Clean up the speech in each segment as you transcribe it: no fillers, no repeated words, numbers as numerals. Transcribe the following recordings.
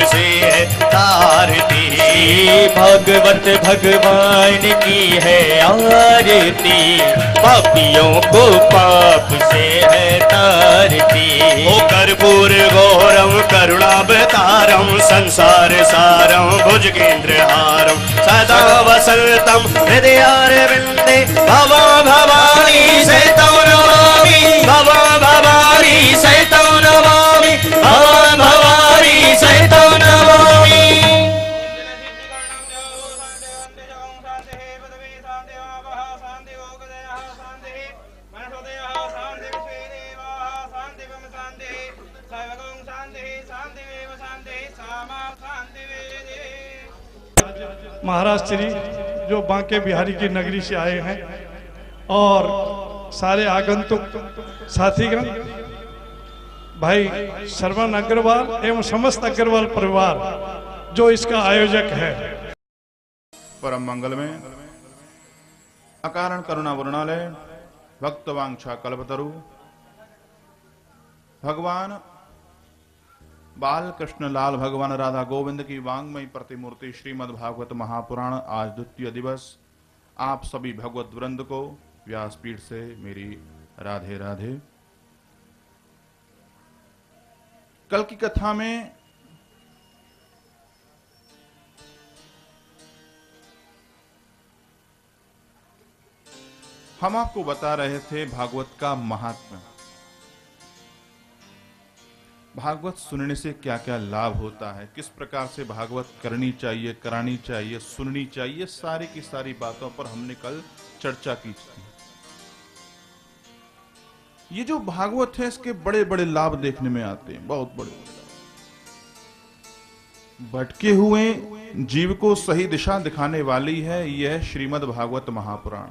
से है तारती। भागवत भगवान की है आरती, पापियों को पाप से है तारती। ओ कर्पूर घोरम करुणावतारम संसार सारम भुजगेंद्रहारम सदा वसंतम हृदयारविंदे भवा भवानी सहितं नमामि भवा भवानी सहितं नमामि भवा भवानी सहितं नमामि। महाराज श्री जो बांके बिहारी की नगरी से आए हैं और सारे आगंतुक साथीगण, भाई श्रवण अग्रवाल एवं समस्त अग्रवाल परिवार जो इसका आयोजक है। परम मंगल में अकारण करुणा वरुणालय भक्तवांछा कल्पतरु भगवान बाल कृष्ण लाल भगवान राधा गोविंद की वांग्मयी प्रतिमूर्ति श्रीमद् भागवत महापुराण आज द्वितीय दिवस। आप सभी भगवत वृंद को व्यासपीठ से मेरी राधे राधे। कल की कथा में हम आपको बता रहे थे भागवत का महात्म्य, भागवत सुनने से क्या क्या लाभ होता है, किस प्रकार से भागवत करनी चाहिए, करानी चाहिए, सुननी चाहिए, सारी की सारी बातों पर हमने कल चर्चा की थी। ये जो भागवत है इसके बड़े बड़े लाभ देखने में आते हैं, बहुत बड़े लाभ। भटके हुए जीव को सही दिशा दिखाने वाली है यह श्रीमद् भागवत महापुराण।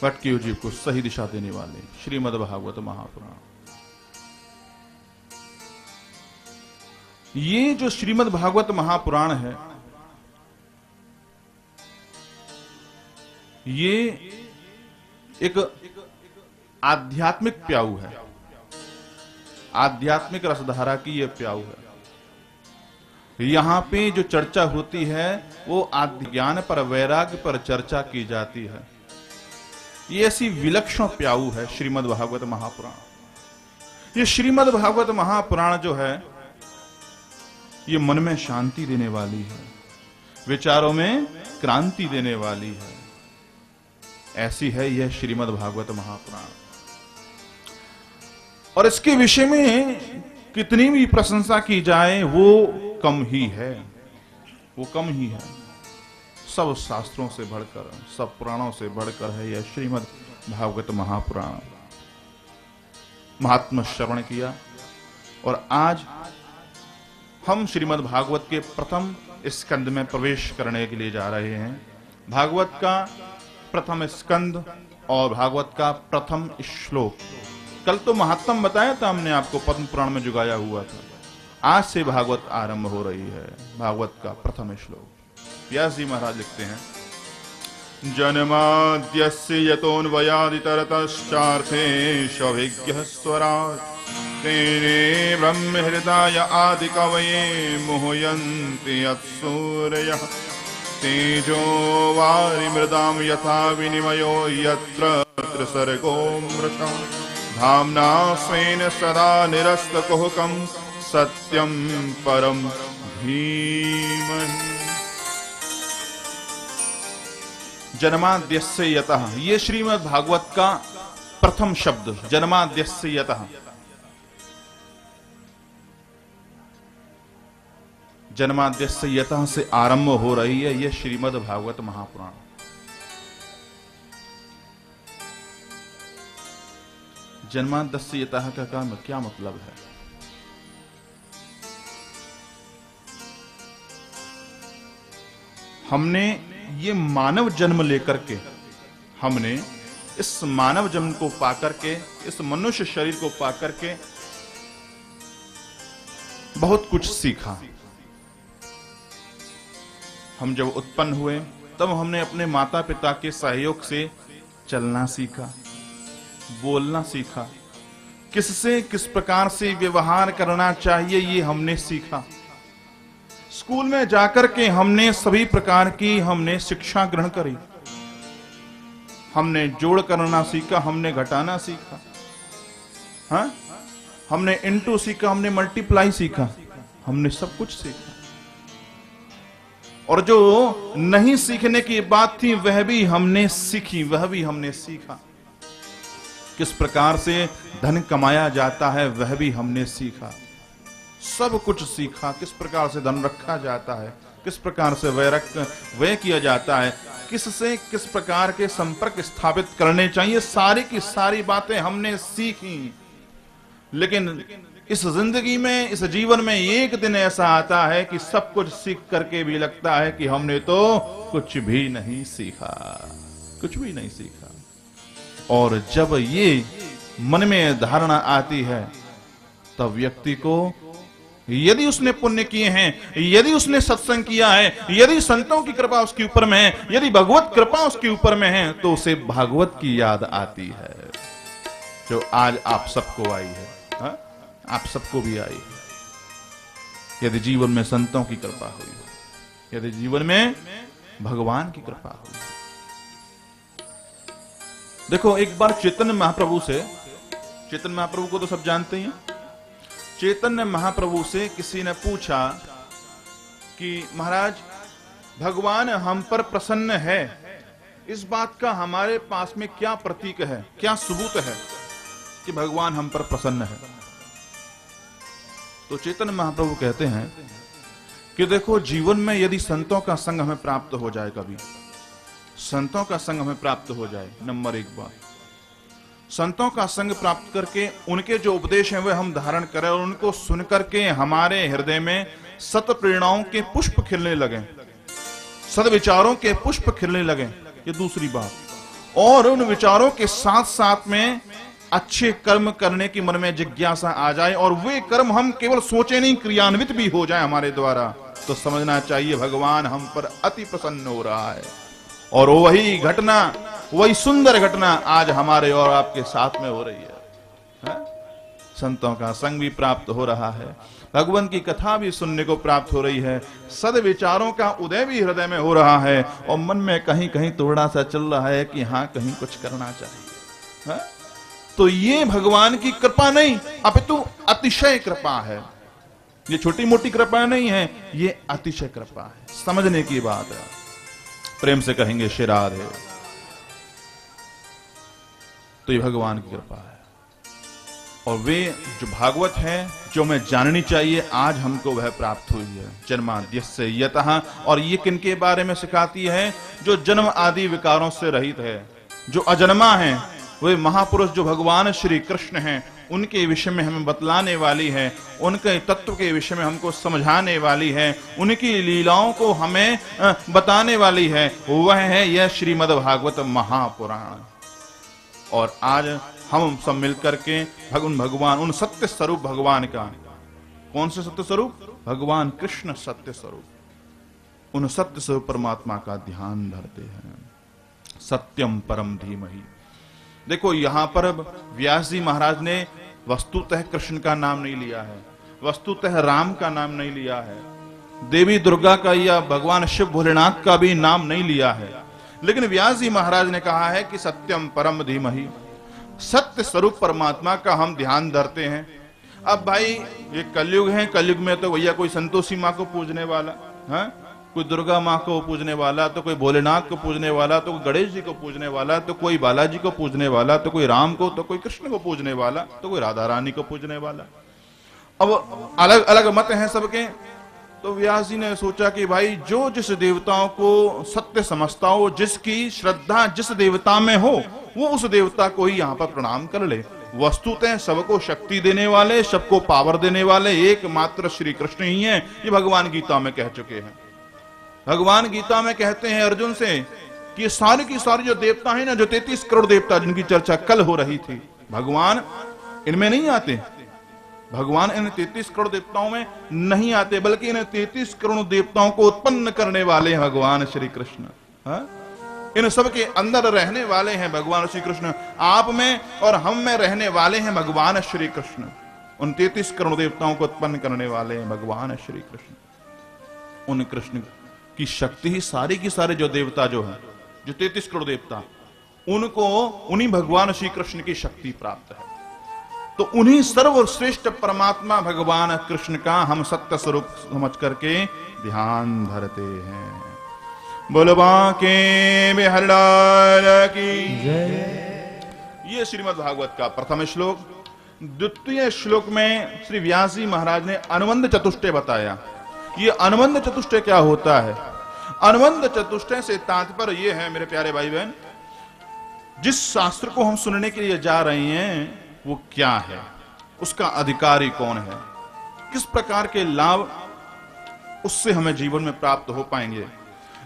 भटके हुए जीव को सही दिशा देने वाले श्रीमद् भागवत महापुराण। ये जो श्रीमद् भागवत महापुराण है ये एक आध्यात्मिक प्याऊ है, आध्यात्मिक रसधारा की यह प्याऊ है। यहां पे जो चर्चा होती है वो आध्यात्म ज्ञान पर, वैराग्य पर चर्चा की जाती है। ये ऐसी विलक्षण प्याऊ है श्रीमद् भागवत महापुराण। ये श्रीमद् भागवत महापुराण जो है ये मन में शांति देने वाली है, विचारों में क्रांति देने वाली है। ऐसी है यह श्रीमद् भागवत महापुराण। और इसके विषय में कितनी भी प्रशंसा की जाए वो कम ही है, वो कम ही है। सब शास्त्रों से बढ़कर, सब पुराणों से बढ़कर है यह श्रीमद् भागवत महापुराण। महात्मा श्रवण किया और आज हम श्रीमद् भागवत के प्रथम स्कंद में प्रवेश करने के लिए जा रहे हैं। भागवत का प्रथम स्कंद और भागवत का प्रथम श्लोक। कल तो महात्म बताया था हमने आपको, पद्म पुराण में जुगाया हुआ था। आज से भागवत आरंभ हो रही है। भागवत का प्रथम श्लोक व्यास जी महाराज लिखते हैं, जन्माद्यस्य यतोऽन्वयादितरतश्चार्थे स्वभिज्ञः स्वराट् तेने ब्रह्म हृदय आदि कवये मुह्यन्ति यत्सूरयः तेजो वारिमृदां यथा विनिमयो यत्र त्रिसर्गो मृषा धाम्ना स्वेन सदा निरस्तकुहकं सत्यं परं धीमहि। जन्माद्यस्य यतः, ये श्रीमद् भागवत का प्रथम शब्द जन्माद्यस्य यतः। जन्माद्यस्य यतः से आरंभ हो रही है यह श्रीमद् भागवत महापुराण। जन्माद्यस्य यतः का क्या मतलब है? हमने ये मानव जन्म लेकर के, हमने इस मानव जन्म को पाकर के, इस मनुष्य शरीर को पाकर के बहुत कुछ सीखा। हम जब उत्पन्न हुए तब हमने अपने माता पिता के सहयोग से चलना सीखा, बोलना सीखा, किससे किस प्रकार से व्यवहार करना चाहिए ये हमने सीखा। स्कूल में जाकर के हमने सभी प्रकार की हमने शिक्षा ग्रहण करी। हमने जोड़ करना सीखा, हमने घटाना सीखा, हाँ? हमने इनटू सीखा, हमने मल्टीप्लाई सीखा, हमने सब कुछ सीखा। और जो नहीं सीखने की बात थी वह भी हमने सीखी, वह भी हमने सीखा। किस प्रकार से धन कमाया जाता है वह भी हमने सीखा, सब कुछ सीखा। किस प्रकार से धन रखा जाता है, किस प्रकार से व्यय किया जाता है, किससे किस प्रकार के संपर्क स्थापित करने चाहिए, सारी की सारी बातें हमने सीखी। लेकिन इस जिंदगी में, इस जीवन में एक दिन ऐसा आता है कि सब कुछ सीख करके भी लगता है कि हमने तो कुछ भी नहीं सीखा, कुछ भी नहीं सीखा। और जब ये मन में धारणा आती है तब व्यक्ति को, यदि उसने पुण्य किए हैं, यदि उसने सत्संग किया है, यदि संतों की कृपा उसके ऊपर में है, यदि भगवत कृपा उसके ऊपर में है, तो उसे भागवत की याद आती है जो आज आप सबको आई है, हा? आप सबको भी आई। यदि जीवन में संतों की कृपा हुई, यदि जीवन में भगवान की कृपा हुई। देखो, एक बार चैतन्य महाप्रभु से, चैतन्य महाप्रभु को तो सब जानते ही हैं, चैतन्य महाप्रभु से किसी ने पूछा कि महाराज, भगवान हम पर प्रसन्न है, इस बात का हमारे पास में क्या प्रतीक है, क्या सबूत है कि भगवान हम पर प्रसन्न है? तो चैतन्य महाप्रभु कहते हैं कि देखो, जीवन में यदि संतों का संग हमें प्राप्त हो जाए, कभी संतों का संग हमें प्राप्त हो जाए, नंबर एक बात, संतों का संग प्राप्त करके उनके जो उपदेश हैं वे हम धारण करें और उनको सुन करके हमारे हृदय में सत प्रेरणाओं के पुष्प खिलने लगे, सद्विचारों के पुष्प खिलने लगे, ये दूसरी बात। और उन विचारों के साथ साथ में अच्छे कर्म करने की मन में जिज्ञासा आ जाए और वे कर्म हम केवल सोचे नहीं, क्रियान्वित भी हो जाए हमारे द्वारा, तो समझना चाहिए भगवान हम पर अति प्रसन्न हो रहा है। और वही घटना, वही सुंदर घटना आज हमारे और आपके साथ में हो रही है। संतों का संग भी प्राप्त हो रहा है, भगवान की कथा भी सुनने को प्राप्त हो रही है, सद्विचारों का उदय भी हृदय में हो रहा है और मन में कहीं कहीं थोड़ा सा चल रहा है कि हाँ, कहीं कुछ करना चाहिए। है? तो ये भगवान की कृपा नहीं, अपितु अतिशय कृपा है। ये छोटी मोटी कृपा नहीं है, ये अतिशय कृपा है। समझने की बात है। प्रेम से कहेंगे श्री राधे। तो ये भगवान की कृपा है और वे जो भागवत है, जो हमें जाननी चाहिए, आज हमको वह प्राप्त हुई है। जन्माद्यस्य यतः, और ये किनके बारे में सिखाती है? जो जन्म आदि विकारों से रहित है, जो अजन्मा है, वे महापुरुष जो भगवान श्री कृष्ण हैं, उनके विषय में हमें बतलाने वाली है, उनके तत्व के विषय में हमको समझाने वाली है, उनकी लीलाओं को हमें बताने वाली है। वह है यह श्रीमद् भागवत महापुराण। और आज हम सब मिलकर के भगवान उन सत्य स्वरूप भगवान का, कौन से सत्य स्वरूप? भगवान कृष्ण सत्य स्वरूप, उन सत्य स्वरूप परमात्मा का ध्यान धरते हैं। सत्यम परम धीमहि। देखो, यहां पर व्यास जी महाराज ने वस्तुतः कृष्ण का नाम नहीं लिया है, वस्तुतः राम का नाम नहीं लिया है, देवी दुर्गा का या भगवान शिव भोलेनाथ का भी नाम नहीं लिया है, लेकिन व्यास जी महाराज ने कहा है कि सत्यम परम धीमहि, सत्य स्वरूप परमात्मा का हम ध्यान धरते हैं। अब भाई ये कलयुग है, कलयुग में तो भैया कोई संतोषी माँ को पूजने वाला है, कोई दुर्गा माँ को पूजने वाला, तो कोई भोलेनाथ को पूजने वाला, तो कोई गणेश जी को पूजने वाला, तो कोई बालाजी को पूजने वाला, तो कोई राम को, तो कोई कृष्ण को पूजने वाला, तो कोई राधा रानी को पूजने वाला। अब अलग अलग मत हैं सबके। तो व्यास जी ने सोचा कि भाई जो जिस देवताओं को सत्य समझता हो, जिसकी श्रद्धा जिस देवता में हो, वो उस देवता को ही यहाँ पर प्रणाम कर ले। वस्तुतः सबको शक्ति देने वाले, सबको पावर देने वाले एकमात्र श्री कृष्ण ही हैं। ये भगवान गीता में कह चुके हैं। भगवान गीता में कहते हैं अर्जुन से कि सारी की सारी जो देवता है ना, जो 33 करोड़ देवता जिनकी चर्चा कल हो रही थी, भगवान इनमें नहीं आते। भगवान इन 33 करोड़ देवताओं में नहीं आते, बल्कि इन 33 करोड़ देवताओं को उत्पन्न करने वाले हैं भगवान श्री कृष्ण। इन सब के अंदर रहने वाले हैं भगवान श्री कृष्ण। आप में और हम में रहने वाले हैं भगवान श्री कृष्ण। उन 33 करोड़ देवताओं को उत्पन्न करने वाले हैं भगवान श्री कृष्ण। उन कृष्ण की शक्ति ही सारी की सारे जो देवता जो है, जो 33 करोड़ देवता, उनको उन्हीं भगवान श्री कृष्ण की शक्ति प्राप्त है। तो उन्हीं सर्वश्रेष्ठ परमात्मा भगवान कृष्ण का हम सत्य स्वरूप समझ करके ध्यान धरते हैं। बोलबा के बिहारी लाल की ये श्रीमद् भागवत का प्रथम श्लोक। द्वितीय श्लोक में श्री व्यास जी महाराज ने अनुबंध चतुष्टय बताया। ये अनुबंध चतुष्टय क्या होता है? अनुबंध चतुष्टय से तात्पर्य ये है मेरे प्यारे भाई बहन, जिस शास्त्र को हम सुनने के लिए जा रहे हैं वो क्या है, उसका अधिकारी कौन है, किस प्रकार के लाभ उससे हमें जीवन में प्राप्त हो पाएंगे,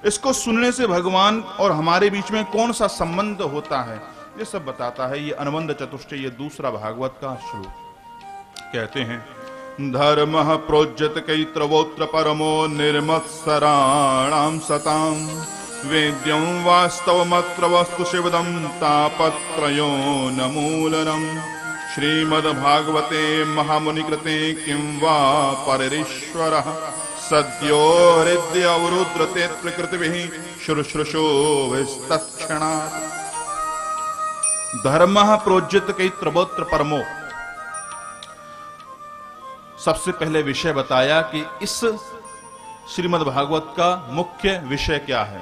इसको सुनने से भगवान और हमारे बीच में कौन सा संबंध होता है, ये सब बताता है ये अनुबंध चतुष्टय। ये दूसरा भागवत का श्लोक। कहते हैं धर्मः प्रोज्यत कैत्रवोत्र परमो निर्मत्सराणां सतां वेद्यं वास्तवमत्र वस्तु शिवदं तापत्रयो न मूलनम् श्रीमद्भागवते महामुनिकृते किं वा परिरीश्वरः सद्यो हृदय अवरुद्रते प्रकृतिभिः शुश्रूषो विस्तत्क्षणात्। धर्मः प्रोज्यत कैत्रवोत्र परमो। सबसे पहले विषय बताया कि इस श्रीमद् भागवत का मुख्य विषय क्या है।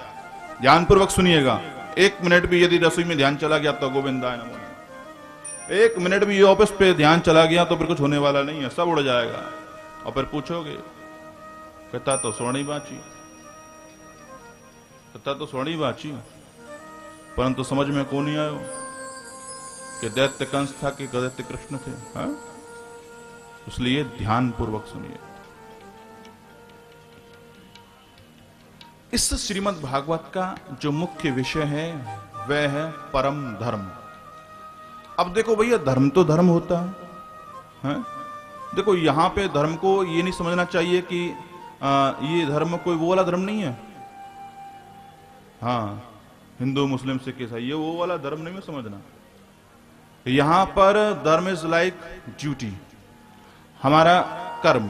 ध्यानपूर्वक सुनिएगा। 1 मिनट भी यदि रसोई में ध्यान चला गया तो गोविंदाय नमः। 1 मिनट भी ऑफिस पे ध्यान चला गया तो फिर कुछ होने वाला नहीं है, सब उड़ जाएगा। और फिर पूछोगे कहता तो सोनी बाची, कहता तो सोनी बाची, परंतु समझ में कौन नहीं आयो कि दैत्य कंस था कि दैत्य कृष्ण थे। हा? इसलिए ध्यान पूर्वक सुनिए। इस श्रीमद् भागवत का जो मुख्य विषय है वह है परम धर्म। अब देखो भैया, धर्म तो धर्म होता है। देखो यहां पे धर्म को ये नहीं समझना चाहिए कि ये धर्म कोई वो वाला धर्म नहीं है। हाँ, हिंदू मुस्लिम सिख ईसाई ये वो वाला धर्म नहीं है समझना। यहां पर धर्म इज लाइक ड्यूटी, हमारा कर्म।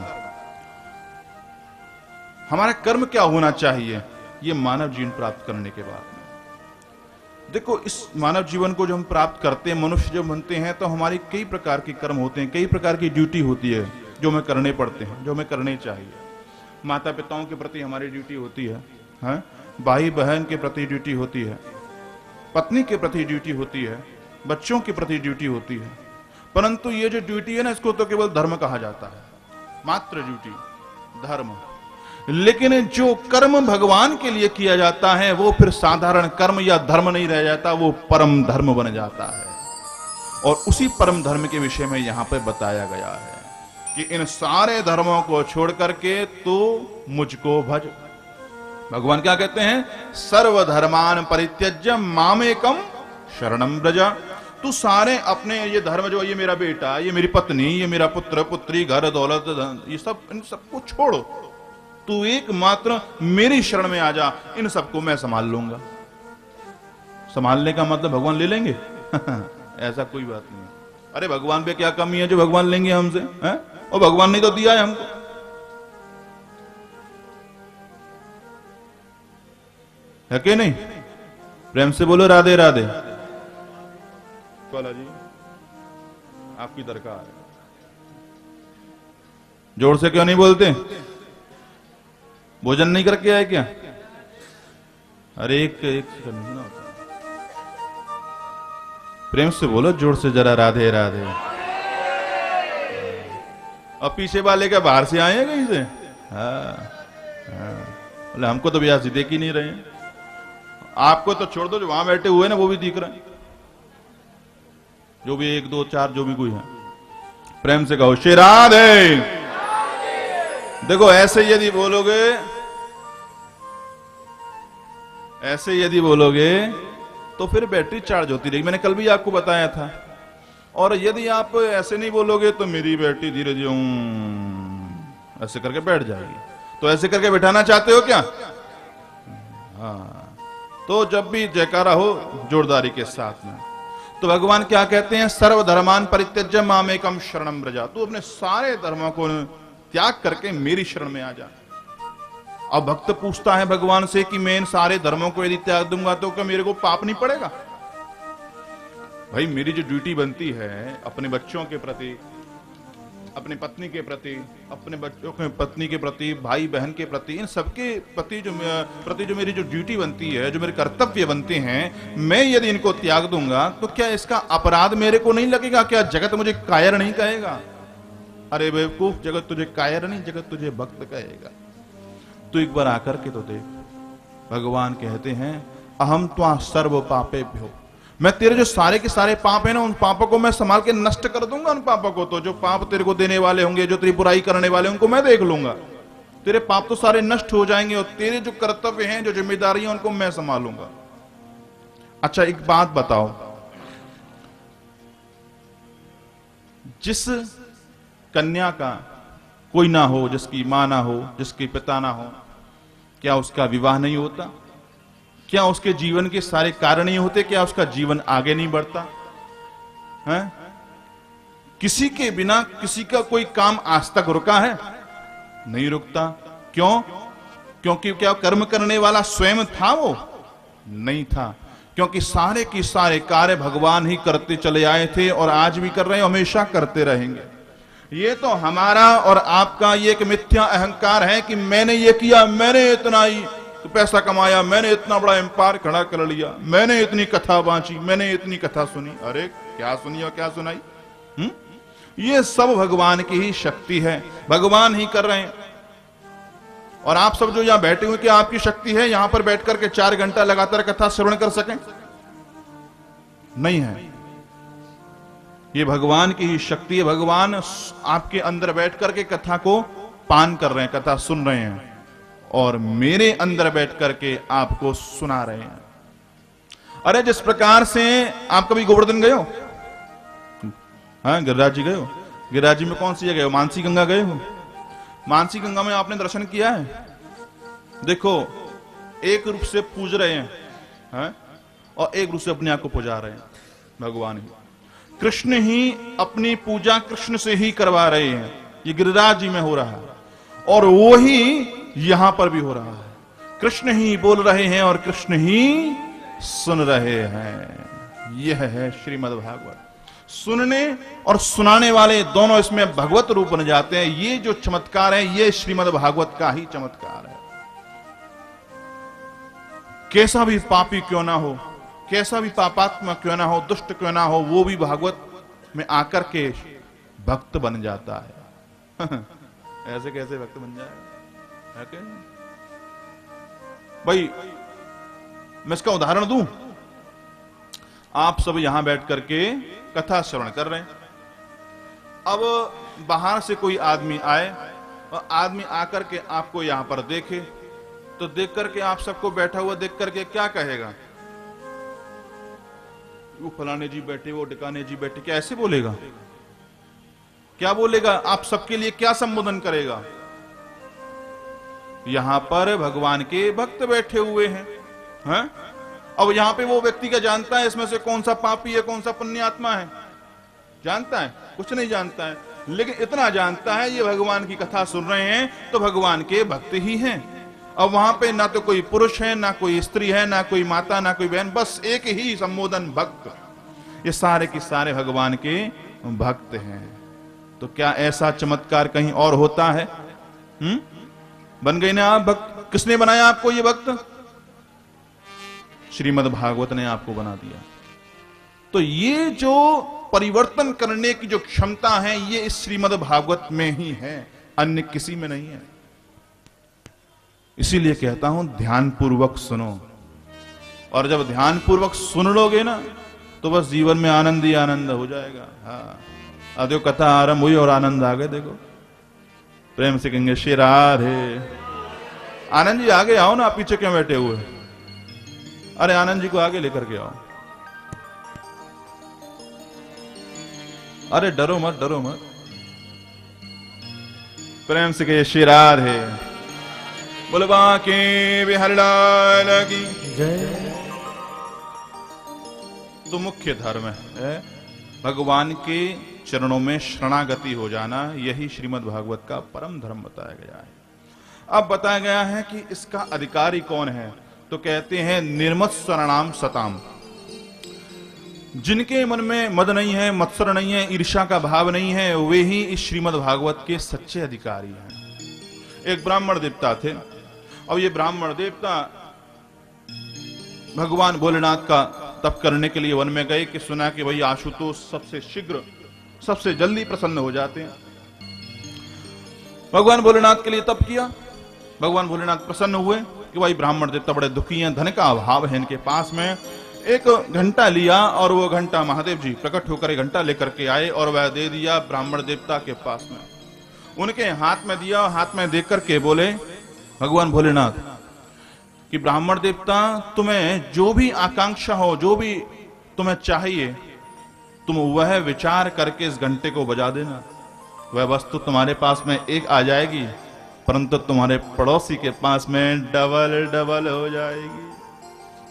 हमारा कर्म क्या होना चाहिए ये मानव जीवन प्राप्त करने के बाद में। देखो इस मानव जीवन को जो हम प्राप्त करते हैं, मनुष्य जब बनते हैं तो हमारी कई प्रकार के कर्म होते हैं, कई प्रकार की ड्यूटी होती है जो हमें करने पड़ते हैं, जो हमें करने चाहिए। माता पिताओं के प्रति हमारी ड्यूटी होती है, भाई बहन के प्रति ड्यूटी होती है, पत्नी के प्रति ड्यूटी होती है, बच्चों के प्रति ड्यूटी होती है। परंतु ये जो ड्यूटी है ना, इसको तो केवल धर्म कहा जाता है, मात्र ड्यूटी, धर्म। लेकिन जो कर्म भगवान के लिए किया जाता है वो फिर साधारण कर्म या धर्म नहीं रह जाता, वो परम धर्म बन जाता है। और उसी परम धर्म के विषय में यहां पर बताया गया है कि इन सारे धर्मों को छोड़ करके तो मुझको भज। भगवान क्या कहते हैं? सर्वधर्मान परित्यज्य मामेकम शरणम व्रज। तू सारे अपने ये धर्म जो ये मेरा बेटा, ये मेरी पत्नी, ये मेरा पुत्र पुत्री, घर दौलत, ये सब, इन सबको छोड़ो, तू एकमात्र मेरी शरण में आ जा, इन सबको मैं संभाल लूंगा। संभालने का मतलब भगवान ले लेंगे? ऐसा कोई बात नहीं। अरे भगवान पे क्या कमी है जो भगवान लेंगे हमसे? हैं? और भगवान ने तो दिया है हमको। है कि नहीं? प्रेम से बोलो राधे राधे। जी आपकी दरकार है, जोर से क्यों नहीं बोलते? भोजन नहीं करके आए क्या? अरे एक सेकंड ना, प्रेम से बोलो जोर से जरा, राधे राधे। और पीछे वाले क्या बाहर से आए हैं कहीं से? बोले हमको तो ब्याह देख ही नहीं रहे हैं। आपको तो छोड़ दो, जो वहां बैठे हुए ना वो भी दिख रहे हैं, जो भी 1 2 4 जो भी कोई है। प्रेम से कहो श्री राधे। देखो ऐसे यदि बोलोगे, ऐसे यदि बोलोगे तो फिर बैटरी चार्ज होती रहेगी। मैंने कल भी आपको बताया था। और यदि आप ऐसे नहीं बोलोगे तो मेरी बैटरी धीरे धीरे ऐसे करके बैठ जाएगी। तो ऐसे करके बैठाना चाहते हो क्या? हाँ, तो जब भी जयकारा हो जोरदारी के साथ में, तो भगवान क्या कहते हैं, सर्वधर्मान परित्यज्य मामेकम शरणम व्रजा। तू अपने सारे धर्मों को त्याग करके मेरी शरण में आ जा। अब भक्त पूछता है भगवान से कि मैं इन सारे धर्मों को यदि त्याग दूंगा तो क्या मेरे को पाप नहीं पड़ेगा? भाई मेरी जो ड्यूटी बनती है अपने बच्चों के प्रति, अपनी पत्नी के प्रति, अपने बच्चों के पत्नी के प्रति, भाई बहन के प्रति, इन सबके प्रति जो मेरी जो ड्यूटी बनती है, जो मेरे कर्तव्य बनते हैं, मैं यदि इनको त्याग दूंगा तो क्या इसका अपराध मेरे को नहीं लगेगा? क्या जगत मुझे कायर नहीं कहेगा? अरे बेवकूफ, जगत तुझे कायर नहीं, जगत तुझे भक्त कहेगा। तो एक बार आकर के तो देख, भगवान कहते हैं अहम त्वा सर्व पापेभ्यो, मैं तेरे जो सारे के सारे पाप है ना, उन पापों को मैं संभाल के नष्ट कर दूंगा। उन पापों को तो जो पाप तेरे को देने वाले होंगे, जो तेरी बुराई करने वाले उनको मैं देख लूंगा। तेरे पाप तो सारे नष्ट हो जाएंगे और तेरे जो कर्तव्य हैं, जो जिम्मेदारी है, उनको मैं संभालूंगा। अच्छा एक बात बताओ, जिस कन्या का कोई ना हो, जिसकी मां ना हो, जिसके पिता ना हो, क्या उसका विवाह नहीं होता? क्या उसके जीवन के सारे कारण नहीं होते? क्या उसका जीवन आगे नहीं बढ़ता है? किसी के बिना किसी का कोई काम आज तक रुका है? नहीं रुकता। क्यों? क्योंकि क्या कर्म करने वाला स्वयं था? वो नहीं था। क्योंकि सारे के सारे कार्य भगवान ही करते चले आए थे और आज भी कर रहे हैं, हमेशा करते रहेंगे। ये तो हमारा और आपका ये एक मिथ्या अहंकार है कि मैंने ये किया, मैंने इतना ही तो पैसा कमाया, मैंने इतना बड़ा एम्पायर खड़ा कर लिया, मैंने इतनी कथा बांची, मैंने इतनी कथा सुनी। अरे क्या सुनी और क्या सुनाई? ये सब भगवान की ही शक्ति है, भगवान ही कर रहे हैं। और आप सब जो यहां बैठे हुए, क्या आपकी शक्ति है यहां पर बैठ करके 4 घंटा लगातार कथा श्रवण कर सकें? नहीं है। ये भगवान की ही शक्ति है। भगवान आपके अंदर बैठ करके कथा को पान कर रहे हैं, कथा सुन रहे हैं और मेरे अंदर बैठ करके आपको सुना रहे हैं। अरे जिस प्रकार से आप कभी गोवर्धन गए हो? हाँ, गिरिराज जी गए हो? गिरिराज जी में कौन सी जगह हो? मानसी गंगा गए हो? मानसी गंगा में आपने दर्शन किया है? देखो, एक रूप से पूज रहे हैं, हाँ? और एक रूप से अपने आप को पुजा रहे हैं। भगवान ही, कृष्ण ही अपनी पूजा कृष्ण से ही करवा रहे हैं। ये गिरिराज जी में हो रहा है और वो ही यहां पर भी हो रहा है। कृष्ण ही बोल रहे हैं और कृष्ण ही सुन रहे हैं। यह है श्रीमद् भागवत। सुनने और सुनाने वाले दोनों इसमें भगवत रूप बन जाते हैं। ये जो चमत्कार है, ये श्रीमद् भागवत का ही चमत्कार है। कैसा भी पापी क्यों ना हो, कैसा भी पापात्मा क्यों ना हो, दुष्ट क्यों ना हो, वो भी भागवत में आकर के भक्त बन जाता है। ऐसे कैसे भक्त बन जाए भाई? मैं इसका उदाहरण दूं। आप सब यहां बैठ करके कथा श्रवण कर रहे हैं। अब बाहर से कोई आदमी आए और आदमी आकर के आपको यहां पर देखे, तो देख करके आप सबको बैठा हुआ देख करके क्या कहेगा? वो फलाने जी बैठे, वो टिकाने जी बैठे, क्या ऐसे बोलेगा? क्या बोलेगा? आप सबके लिए क्या संबोधन करेगा? यहां पर भगवान के भक्त बैठे हुए हैं, हैं? अब यहां पे वो व्यक्ति क्या जानता है इसमें से कौन सा पापी है, कौन सा पुण्यात्मा है? जानता है? कुछ नहीं जानता है। लेकिन इतना जानता है ये भगवान की कथा सुन रहे हैं तो भगवान के भक्त ही हैं। अब वहां पे ना तो कोई पुरुष है, ना कोई स्त्री है, ना कोई माता, ना कोई बहन, बस एक ही संबोधन, भक्त। ये सारे के सारे भगवान के भक्त हैं। तो क्या ऐसा चमत्कार कहीं और होता है? बन गए ना आप भक्त। किसने बनाया आपको ये भक्त? श्रीमद् भागवत ने आपको बना दिया। तो ये जो परिवर्तन करने की जो क्षमता है, ये इस श्रीमद् भागवत में ही है, अन्य किसी में नहीं है। इसीलिए कहता हूं ध्यान पूर्वक सुनो, और जब ध्यान पूर्वक सुन लोगे ना तो बस जीवन में आनंद ही आनंद हो जाएगा। हाँ, अब देखो कथा आरंभ हुई और आनंद आ गए। देखो प्रेम से कहेंगे श्री राधे। आनंद जी आगे आओ ना, आप पीछे क्यों बैठे हुए? अरे आनंद जी को आगे लेकर के आओ। अरे डरो मत, डरो मत। प्रेम से कहिए श्री राधे। बोल बांके बिहारी लाल की जय। तो मुख्य धर्म है भगवान के चरणों में शरणागति हो जाना, यही श्रीमद् भागवत का परम धर्म बताया गया है। अब बताया गया है कि इसका अधिकारी कौन है, तो कहते हैं निर्मत शरणाम सताम। जिनके मन में मद नहीं है, मत्सर नहीं है, ईर्ष्या का भाव नहीं है, वे ही इस श्रीमद् भागवत के सच्चे अधिकारी हैं। एक ब्राह्मण देवता थे। अब ये ब्राह्मण देवता भगवान भोलेनाथ का तप करने के लिए वन में गए कि सुना कि भाई आशुतोष सबसे शीघ्र सबसे जल्दी प्रसन्न हो जाते हैं। भगवान भोलेनाथ के लिए तप किया। भगवान भोलेनाथ प्रसन्न हुए कि भाई ब्राह्मण देवता बड़े दुखी हैं, धन का अभाव है इनके पास में। एक घंटा लिया और वो घंटा महादेव जी प्रकट होकर घंटा लेकर के आए और वह दे दिया ब्राह्मण देवता के पास में। उनके हाथ में दिया, हाथ में देकर के बोले भगवान भोलेनाथ कि ब्राह्मण देवता तुम्हें जो भी आकांक्षा हो, जो भी तुम्हें चाहिए, तुम वह विचार करके इस घंटे को बजा देना। वह वस्तु तुम्हारे पास में एक आ जाएगी, परंतु तुम्हारे पड़ोसी के पास में डबल डबल हो जाएगी।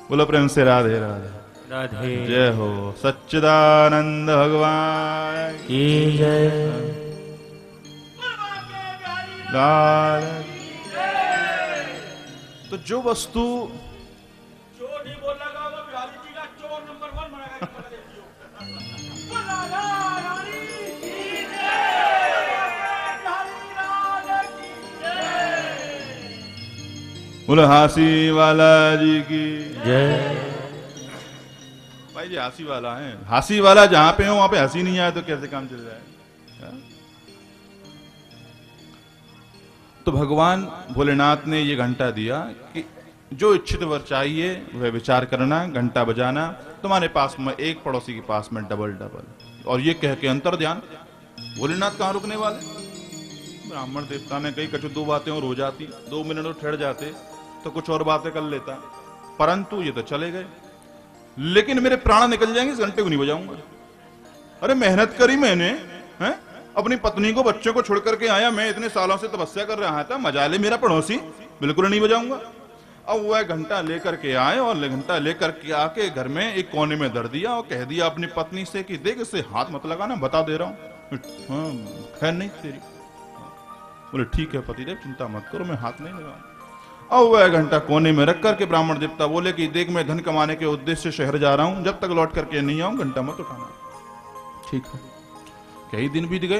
बोलो प्रेम से राधे राधे राधे। जय हो सच्चिदानंद भगवान की जय। तो जो वस्तु बोलो हासी वाला जी की जय। भाई जी हासी वाला है, हासी वाला जहां पे हो वहां पे हंसी नहीं आए तो कैसे काम चल जाए। तो भगवान भोलेनाथ ने ये घंटा दिया कि जो इच्छित वर चाहिए वह विचार करना, घंटा बजाना, तुम्हारे पास में एक, पड़ोसी के पास में डबल डबल। और ये कह के अंतर ध्यान, भोलेनाथ कहां रुकने वाले। ब्राह्मण देवता ने कही कछु दो बातें और हो जाती, 2 मिनट और ठहर जाते तो कुछ और बातें कर लेता, परंतु ये तो चले गए। लेकिन मेरे प्राण निकल जाएंगे, इस घंटे को नहीं बजाऊंगा। अरे मेहनत करी मैंने, हैं? अपनी पत्नी को, बच्चों को छोड़ करके आया, मैं इतने सालों से तपस्या कर रहा था, मजा ले मेरा पड़ोसी, बिल्कुल नहीं बजाऊंगा। अब वह घंटा लेकर के आए और घंटा लेकर के आके घर में एक कोने में धर दिया और कह दिया अपनी पत्नी से कि देख इसे हाथ मत लगाना, बता दे रहा हूं। खैर नहीं तेरी। बोले ठीक है पतिदेव, चिंता मत करो, मैं हाथ नहीं लगाऊंगा। अब वह घंटा कोने में रख करके ब्राह्मण देवता बोले कि देख मैं धन कमाने के उद्देश्य से शहर जा रहा हूं, जब तक लौट करके नहीं आऊं घंटा मत उठाना। ठीक है। कई दिन बीत गए,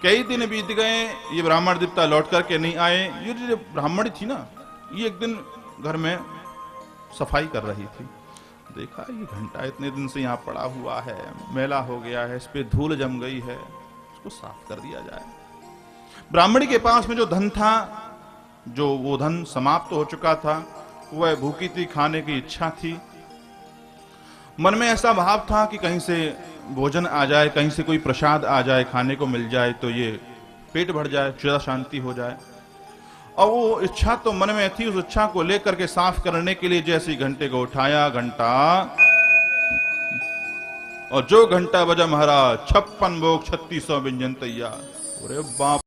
कई दिन बीत गए, ये ब्राह्मण देवता लौट करके नहीं आए। ये जो ब्राह्मणी थी ना, ये एक दिन घर में सफाई कर रही थी, देखा ये घंटा इतने दिन से यहाँ पड़ा हुआ है, मैला हो गया है, इस पे धूल जम गई है, इसको साफ कर दिया जाए। ब्राह्मणी के पास में जो धन था, जो वो धन समाप्त हो चुका था, वह भूखी थी, खाने की इच्छा थी। मन में ऐसा भाव था कि कहीं से भोजन आ जाए, कहीं से कोई प्रसाद आ जाए, खाने को मिल जाए तो ये पेट भर जाए, चिड़ा शांति हो जाए। और वो इच्छा तो मन में थी, उस इच्छा को लेकर के साफ करने के लिए जैसे घंटे को उठाया, घंटा, और जो घंटा बजा महाराज 56 भोग 3600 व्यंजन तैयार। अरे बाप।